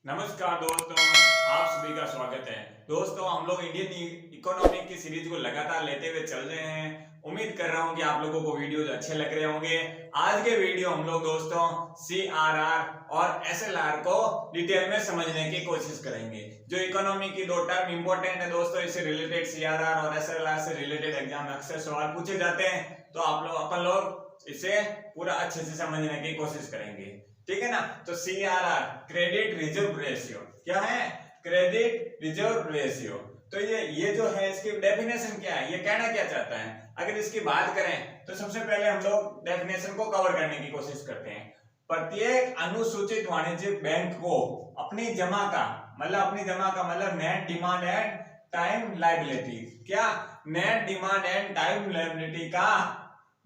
नमस्कार दोस्तों, आप सभी का स्वागत है। दोस्तों, हम लोग इंडियन इकोनॉमी की सीरीज को लगातार लेते हुए चल रहे हैं। उम्मीद कर रहा हूं कि आप लोगों को वीडियोस अच्छे लग रहे होंगे। आज के वीडियो हम लोग दोस्तों सीआरआर और एसएलआर को डिटेल में समझने की कोशिश करेंगे। जो इकोनॉमी की दो टर्म इंपॉर्टेंट है दोस्तों, इससे रिलेटेड सीआरआर और एसएलआर से रिलेटेड एग्जाम में अक्सर सवाल पूछे जाते हैं, तो अपन लोग इसे पूरा अच्छे से समझने की कोशिश करेंगे। ठीक है ना। तो सीआरआर क्रेडिट रिजर्व रेशियो क्या है? Credit reserve ratio. तो ये जो है इसकी डेफिनेशन क्या है, ये कहना क्या चाहता है? अगर इसकी बात करें तो सबसे पहले हम लोग डेफिनेशन को कवर करने की कोशिश करते हैं। प्रत्येक अनुसूचित वाणिज्यिक बैंक को अपनी जमा का मतलब net demand and time liability, क्या net demand and time liability का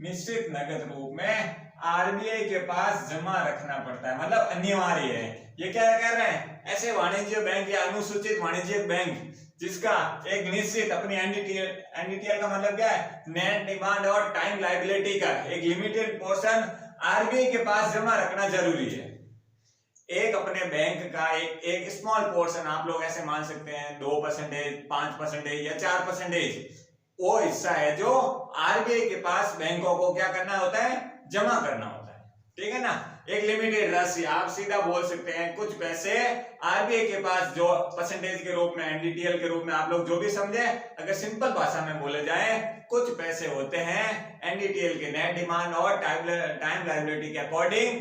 निश्चित नगद रूप में आरबीआई के पास जमा रखना पड़ता है, मतलब अनिवार्य है। ये क्या कह रहे हैं? ऐसे वाणिज्य बैंक या अनुसूचित वाणिज्यिक बैंक जिसका एक निश्चित अपनी एनडीटीएल का मतलब क्या है? नेट डिमांड और टाइम लायबिलिटी का एक लिमिटेड पोर्शन आरबीआई के पास जमा रखना जरूरी है। एक अपने बैंक का एक स्मॉल पोर्शन, आप लोग ऐसे मान सकते हैं 2%, 5% या 4%, वो हिस्सा है जो आरबीआई के पास बैंकों को क्या करना होता है? जमा करना होता है। ठीक है ना। एक लिमिटेड राशि, आप सीधा बोल सकते हैं कुछ पैसे आरबीआई के पास, जो परसेंटेज के रूप में, एनडीटीएल के रूप में, आप लोग जो भी समझे, अगर सिंपल भाषा में बोले जाए, कुछ पैसे होते हैं एनडीटीएल के नेट डिमांड और टाइम लायबिलिटी के अकॉर्डिंग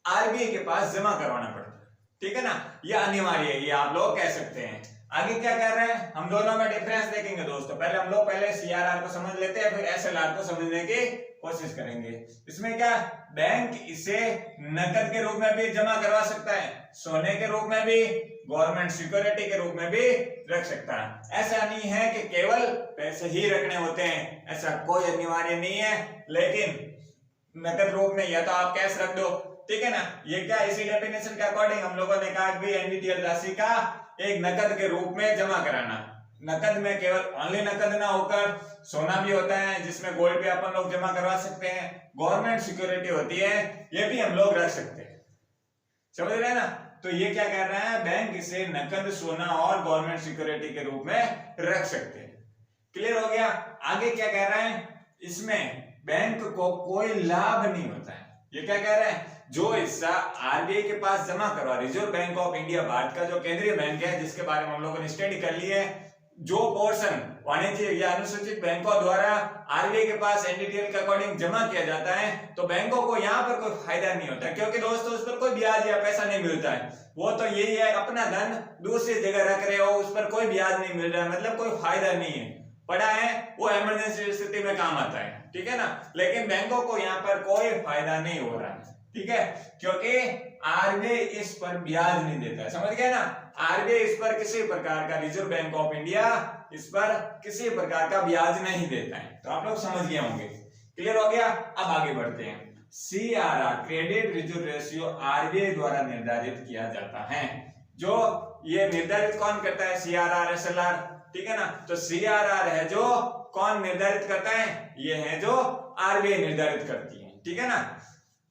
आरबीआई के पास जमा करवाना पड़ता है। ठीक है ना। यह अनिवार्य है, ये आप लोग कह सकते हैं। आगे क्या कह रहे हैं? हम दोनों में डिफरेंस देखेंगे दोस्तों। पहले सीआरआर को समझ लेते हैं, फिर एसएलआर को समझने की कोशिश करेंगे। इसमें क्या, बैंक इसे नकद के रूप में भी जमा करवा सकता है, सोने के रूप में भी, गवर्नमेंट सिक्योरिटी के रूप में भी रख सकता है। ऐसा नहीं है कि केवल पैसे ही रखने होते हैं, ऐसा कोई अनिवार्य नहीं है। लेकिन नकद रूप में या तो आप कैश रख दो, ठीक है ना। ये क्या, इसी डेफिनेशन के अकॉर्डिंग हम लोगों ने कहा कि एनडीटीएल राशि का एक नकद के रूप में जमा कराना। नकद में केवल ओनली नकद ना होकर सोना भी होता है, जिसमें गोल्ड भी अपन लोग जमा करवा सकते हैं, गवर्नमेंट सिक्योरिटी होती है, ये भी हम लोग रख सकते हैं। समझ रहे हैं ना। तो ये क्या कर रहा है, बैंक इसे नकद, सोना और गवर्नमेंट सिक्योरिटी के रूप में रख सकते हैं। क्लियर हो गया। आगे क्या कह रहे हैं, इसमें बैंक को कोई लाभ नहीं होता है। ये क्या कह रहे हैं, जो हिस्सा आरबीआई के पास जमा करवा, reserve bank of India, Bharat का जो केंद्रीय बैंक है, जिसके बारे में हम लोगों ने स्टडी कर ली है, जो पोर्शन वाणिज्यिक या अनुसूचित बैंकों द्वारा आरबीआई के पास एनडीटीएल के अकॉर्डिंग जमा किया जाता है, तो बैंकों को यहाँ पर कोई फायदा नहीं होता, क्योंकि दोस्तों उस पर कोई ब्याज या पैसा नहीं मिलता है। वो तो यही है, अपना धन दूसरी जगह रख रहे हो, उस पर कोई ब्याज नहीं मिल रहा है, मतलब कोई फायदा नहीं है। पड़ा है वो इमरजेंसी स्थिति में काम आता है, ठीक है ना। लेकिन बैंकों को यहाँ पर कोई फायदा नहीं हो रहा है, ठीक है, क्योंकि आरबीआई इस पर ब्याज नहीं देता है। समझ गए ना। आरबीआई इस पर किसी प्रकार का, रिजर्व बैंक ऑफ इंडिया इस पर किसी प्रकार का ब्याज नहीं देता है। तो आप लोग समझ गए होंगे। क्लियर हो गया। अब आगे बढ़ते हैं। CRR credit reserve ratio RBI द्वारा निर्धारित किया जाता है। जो ये निर्धारित कौन करता है? सीआरआर, एसएलआर, ठीक है ना। तो सीआरआर है जो कौन निर्धारित करता है? ये है जो आरबीआई निर्धारित करती है, ठीक है ना।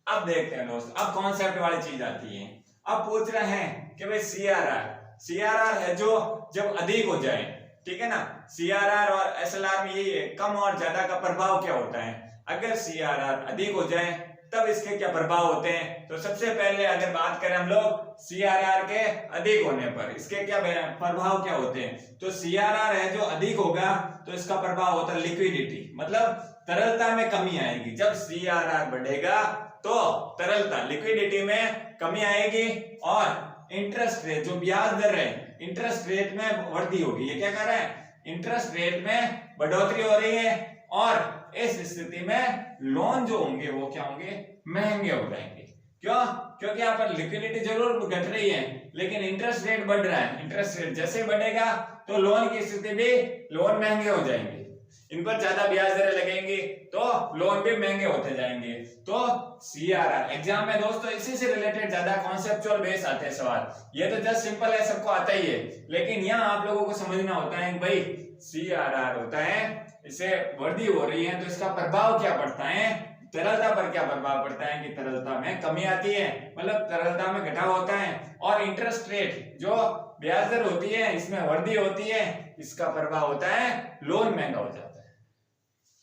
अब देखते हैं दोस्त, अब कॉन्सेप्ट वाली चीज आती है। अब पूछ रहे हैं कि भाई सीआरआर है जो जब अधिक हो जाए, ठीक है ना। सीआरआर और एसएलआर में यही है, कम और ज्यादा का प्रभाव क्या होता है। अगर सीआरआर अधिक हो जाए तब इसके क्या प्रभाव होते हैं। तो सबसे पहले अगर बात करें हम लोग सीआरआर के अधिक होने पर, इसके क्या प्रभाव क्या होते हैं। तो सीआरआर है जो अधिक होगा तो इसका प्रभाव होता है लिक्विडिटी, मतलब तरलता में कमी आएगी। जब सीआरआर बढ़ेगा तो तरलता, लिक्विडिटी में कमी आएगी, और इंटरेस्ट रेट, जो ब्याज दर है, इंटरेस्ट रेट में वृद्धि होगी। ये क्या कर रहा है, इंटरेस्ट रेट में बढ़ोतरी हो रही है, और इस स्थिति में लोन जो होंगे वो क्या होंगे, महंगे हो जाएंगे। क्यों? क्योंकि यहाँ पर लिक्विडिटी जरूर घट रही है, लेकिन इंटरेस्ट रेट बढ़ रहा है। इंटरेस्ट रेट जैसे बढ़ेगा तो लोन की स्थिति भी, लोन महंगे हो जाएंगे, इन पर ज्यादा ब्याज दरें लगेंगी, तो लोन भी महंगे होते जाएंगे। तो सीआरआर एग्जाम में दोस्तों इसी से रिलेटेड ज्यादा कॉन्सेप्चुअल बेस आते हैं सवाल। ये तो जस्ट सिंपल है, सबको आता ही है, लेकिन यहाँ आप लोगों को समझना होता है भाई सीआरआर होता है, इसे वृद्धि हो रही है तो इसका प्रभाव क्या पड़ता है, तरलता पर क्या प्रभाव पड़ता है कि तरलता में कमी आती है, मतलब तरलता में घटाव होता है, और और इंटरेस्ट रेट जो ब्याज दर होती है, इसमें वृद्धि होती है, इसका प्रभाव होता है लोन महंगा हो जाता है।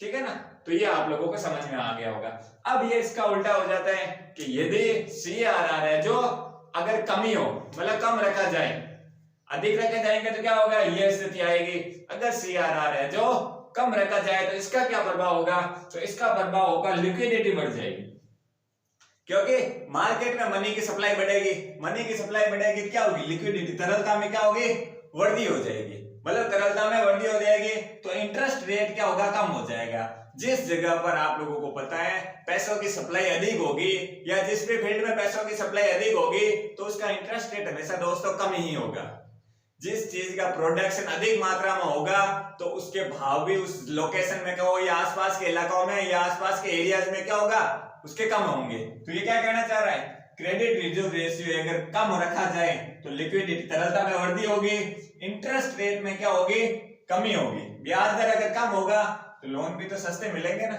ठीक है ना, तो ये आप लोगों को समझ में आ गया होगा। अब ये इसका उल्टा हो जाता है कि यदि CRR है जो अगर कमी हो, मतलब कम रखा जाए, अधिक रखे जाएंगे तो क्या होगा, ये स्थिति आएगी। अगर CRR है जो कम रखा जाए तो इसका क्या प्रभाव होगा, तो इसका प्रभाव होगा लिक्विडिटी बढ़ जाएगी, क्योंकि मार्केट में मनी की सप्लाई बढ़ेगी, मनी की सप्लाई बढ़ेगी, क्या होगी, लिक्विडिटी, तरलता में क्या होगी, वृद्धि हो जाएगी, मतलब तरलता में वृद्धि हो जाएगी, तो इंटरेस्ट रेट क्या होगा, कम हो जाएगा। जिस जगह पर आप लोगों को पता है पैसों की सप्लाई अधिक होगी, या जिस भी फील्ड में पैसों की सप्लाई अधिक होगी, तो उसका इंटरेस्ट रेट हमेशा दोस्तों कम ही होगा। जिस चीज का प्रोडक्शन अधिक मात्रा में होगा तो उसके भाव भी उस लोकेशन में क्या हो, या आसपास के इलाकों में या आसपास के एरियाज में क्या होगा, उसके कम होंगे। तो ये क्या कहना चाह रहा है, क्रेडिट रिजर्व रेशियो अगर कम रखा जाए तो लिक्विडिटी, तरलता में वृद्धि होगी, इंटरेस्ट रेट में क्या होगी, कमी होगी, ब्याज दर अगर कम होगा तो लोन भी तो सस्ते मिलेंगे ना,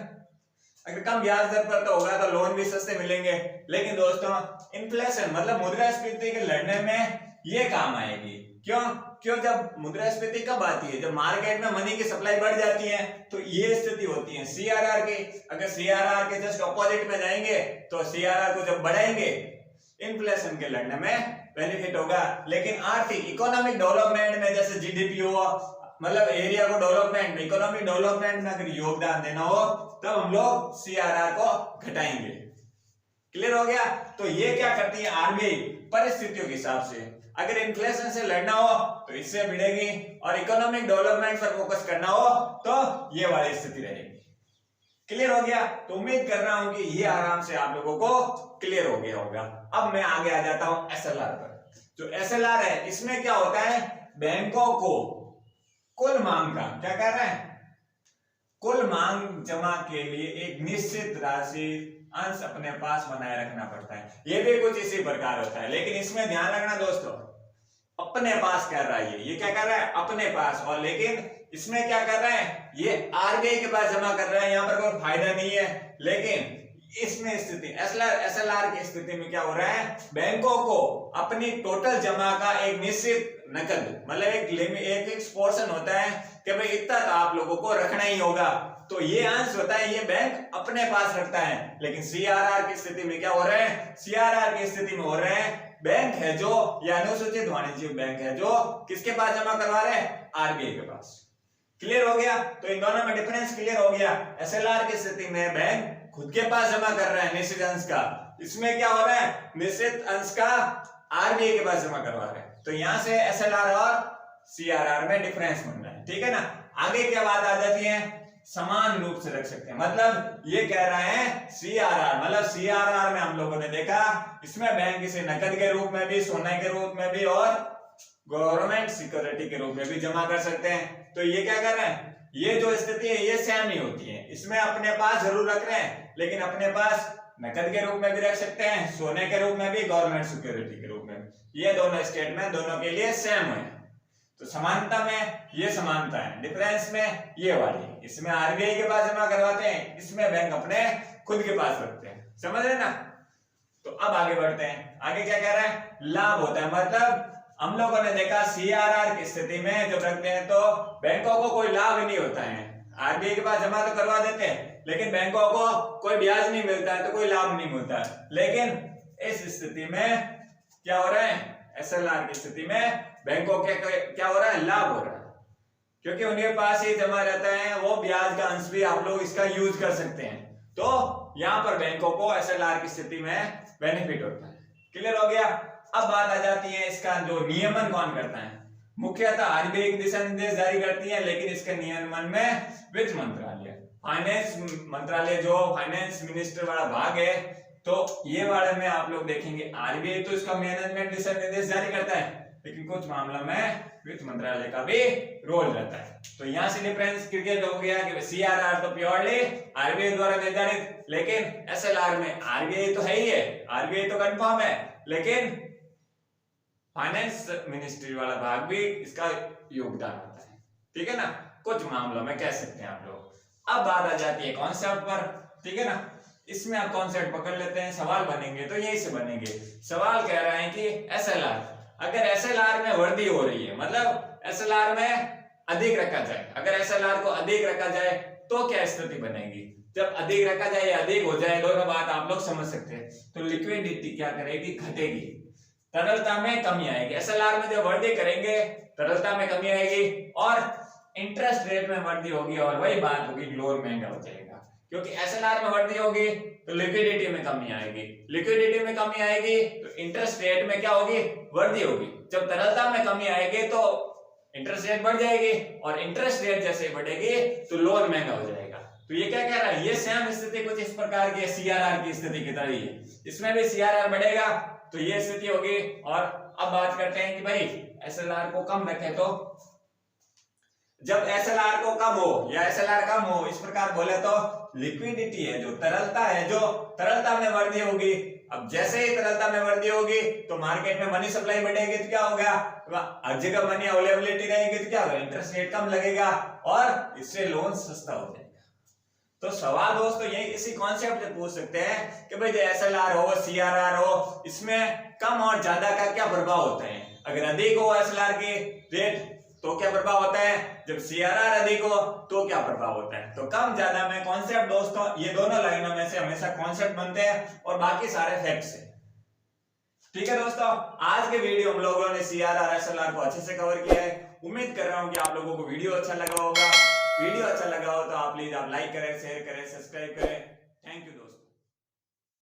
अगर कम ब्याज दर पर तो होगा तो लोन भी सस्ते मिलेंगे। लेकिन दोस्तों इन्फ्लेशन मतलब मुद्रास्फीति के लड़ने में ये काम आएगी। क्यों, क्यों, जब मुद्रास्फीति कब आती है, जब मार्केट में मनी की सप्लाई बढ़ जाती है तो ये स्थिति होती है CRR की। अगर CRR के जस्ट ऑपोजिट में जाएंगे तो CRR को जब बढ़ाएंगे इन्फ्लेशन के लड़ने में बेनिफिट होगा। लेकिन आर्थिक इकोनॉमिक डेवलपमेंट में जैसे GDP हो, मतलब एरिया को डेवलपमेंट में, इकोनॉमिक डेवलपमेंट में अगर योगदान देना हो तब हम लोग CRR को घटाएंगे। क्लियर हो गया। तो ये क्या करती है RBI, परिस्थितियों के हिसाब से अगर इन्फ्लेशन से लड़ना हो तो इससे भिड़ेगी, और इकोनॉमिक डेवलपमेंट पर फोकस करना हो तो ये वाली स्थिति रहेगी। क्लियर हो गया। तो उम्मीद कर रहा हूं कि ये आराम से आप लोगों को क्लियर हो गया होगा। अब मैं आगे आ जाता हूं SLR पर। जो SLR है इसमें क्या होता है, बैंकों को कुल मांग का क्या कर रहे हैं, कुल मांग जमा के लिए एक निश्चित राशि अंश अपने पास बनाए रखना पड़ता है। ये भी कुछ इसी प्रकार होता है, लेकिन इसमें ध्यान रखना दोस्तों, अपने पास कर रहा है, ये क्या कर रहा है, अपने पास। और लेकिन इसमें क्या कर रहा है, ये RBI के पास जमा कर रहा है, यहाँ पर कोई फायदा नहीं है। लेकिन इसमें स्थिति SLR की स्थिति में क्या हो रहा है, बैंकों को अपनी टोटल जमा का एक निश्चित नकद, मतलब एक पोर्शन होता है कि भाई इतना तो आप लोगों को रखना ही होगा, तो ये अंश होता है, ये बैंक अपने पास रखता है। लेकिन CRR की स्थिति में क्या हो रहा है, CRR की स्थिति में हो रहा है बैंक है जो, या अनुसूचित वाणिज्यिक बैंक है जो किसके पास जमा करवा रहे हैं, RBI के पास। क्लियर हो गया। तो इन दोनों में डिफरेंस क्लियर हो गया। SLR की स्थिति में बैंक खुद के पास जमा कर रहा है निश्चित अंश का, इसमें क्या हो रहा है, निश्चित अंश का RBI के पास जमा करवा रहे हैं। तो यहां से SLR और CRR में डिफरेंस बन रहा है। ठीक है ना। आगे क्या बात आ जाती है, समान रूप से रख सकते हैं, मतलब ये कह रहा है CRR, मतलब CRR में हम लोगों ने देखा इसमें बैंक इसे नकद के रूप में भी, सोने के रूप में भी और गवर्नमेंट सिक्योरिटी के रूप में भी जमा कर सकते हैं। तो ये क्या कर रहे हैं, ये जो स्थिति है ये सेम ही होती है, इसमें अपने पास जरूर रख रहे हैं, लेकिन अपने पास नकद के रूप में भी रख सकते हैं, सोने के रूप में भी, गवर्नमेंट सिक्योरिटी के रूप में। ये दोनों स्टेटमेंट दोनों के लिए सेम है। तो समानता में ये समानता है, डिफरेंस में ये वाली, इसमें RBI के पास जमा करवाते हैं, इसमें बैंक अपने खुद के पास रखते हैं। समझ रहे ना। तो अब आगे बढ़ते हैं। आगे क्या कह रहा है, लाभ होता है, मतलब हम लोगों ने देखा CRR की स्थिति में जब रखते हैं तो बैंकों को कोई लाभ नहीं होता है। RBI के पास जमा तो करवा देते हैं, लेकिन बैंकों को कोई ब्याज नहीं मिलता है, तो कोई लाभ नहीं मिलता है। लेकिन इस स्थिति में क्या हो रहा है, SLR की स्थिति में बैंकों के क्या हो रहा है, लाभ हो रहा है, क्योंकि उनके पास ये जमा रहता है, वो ब्याज का अंश भी आप लोग इसका यूज कर सकते हैं। तो यहाँ पर बैंकों को SLR की स्थिति में बेनिफिट होता है। क्लियर हो गया। अब बात आ जाती है इसका जो नियमन कौन करता है। मुख्यतः RBI दिशा निर्देश जारी करती है, लेकिन इसके नियमन में वित्त मंत्रालय, फाइनेंस मंत्रालय, जो फाइनेंस मिनिस्टर वाला भाग है, तो ये वाले में आप लोग देखेंगे RBI तो इसका मैनेजमेंट दिशा निर्देश जारी करता है, लेकिन कुछ मामलों में वित्त मंत्रालय का भी रोल रहता है। तो यहाँ से डिफरेंस क्रिएट हो गया कि CRR तो प्योरली RBI द्वारा निर्धारित, लेकिन SLR में RBI तो है ही है, RBI तो कंफर्म है, लेकिन फाइनेंस मिनिस्ट्री वाला भाग भी इसका योगदान होता है। ठीक है ना, कुछ मामलों में कह सकते हैं आप लोग। अब बात आ जाती है कॉन्सेप्ट पर। ठीक है ना, इसमें आप कॉन्सेप्ट पकड़ लेते हैं, सवाल बनेंगे तो यही से बनेंगे। सवाल कह रहा है कि एसएलआर, अगर एसएलआर में वृद्धि हो रही है, मतलब एसएलआर में अधिक रखा जाए, अगर एसएलआर को अधिक रखा जाए तो क्या स्थिति बनेगी। जब अधिक रखा जाए या अधिक हो जाए, दोनों बात आप लोग समझ सकते हैं। तो लिक्विडिटी क्या करेगी, घटेगी, तरलता में कमी आएगी। एसएलआर में जब वृद्धि करेंगे तरलता में कमी आएगी और इंटरेस्ट रेट में वृद्धि होगी, और वही बात होगी लोन महंगा हो जाएगा, क्योंकि एसएलआर में वृद्धि होगी तो लिक्विडिटी में कमी आएगी, लिक्विडिटी में कमी आएगी तो इंटरेस्ट रेट में क्या होगी, वृद्धि होगी। जब तरलता में कमी आएगी तो इंटरेस्ट रेट बढ़ जाएगी, और इंटरेस्ट रेट जैसे बढ़ेगी तो लोन महंगा हो जाएगा। तो ये क्या कह रहा है, ये सेम स्थिति कुछ इस प्रकार की सीआरआर की स्थिति की तरह ही है, इसमें भी सीआरआर बढ़ेगा तो ये स्थिति होगी। और अब बात करते हैं कि भाई एसएलआर को कम रखें, तो जब एसएलआर को कम हो या एसएलआर कम हो, इस प्रकार बोले तो लिक्विडिटी है, जो तरलता है, जो तरलता में वृद्धि होगी। अब जैसे ही तरलता में वृद्धि होगी तो मार्केट में मनी सप्लाई बढ़ेगी तो क्या होगा, हर जगह मनी अवेलेबिलिटी रहेगी तो क्या होगा, इंटरेस्ट रेट कम लगेगा और इससे लोन सस्ता हो जाएगा। तो सवाल दोस्तों यही इसी कॉन्सेप्ट से पूछ सकते हैं कि भाई एसएलआर हो, सीआरआर हो, इसमें कम और ज्यादा का क्या प्रभाव होता है। अगर अधिक हो एसएलआर की रेट तो क्या प्रभाव होता है, जब सीआरआर अधिक हो तो क्या प्रभाव होता है। तो कम ज्यादा में कॉन्सेप्ट दोस्तों ये दोनों लाइनों में से हमेशा कॉन्सेप्ट बनते हैं और बाकी सारे फैक्ट्स हैं। ठीक है दोस्तों, आज के वीडियो हम लोगों ने सीआरआर एसएलआर को अच्छे से कवर किया है। उम्मीद कर रहा हूं कि आप लोगों को वीडियो अच्छा लगा होगा। वीडियो अच्छा लगा हो तो आप प्लीज आप लाइक करें, शेयर करें, सब्सक्राइब करें। थैंक यू दोस्तों।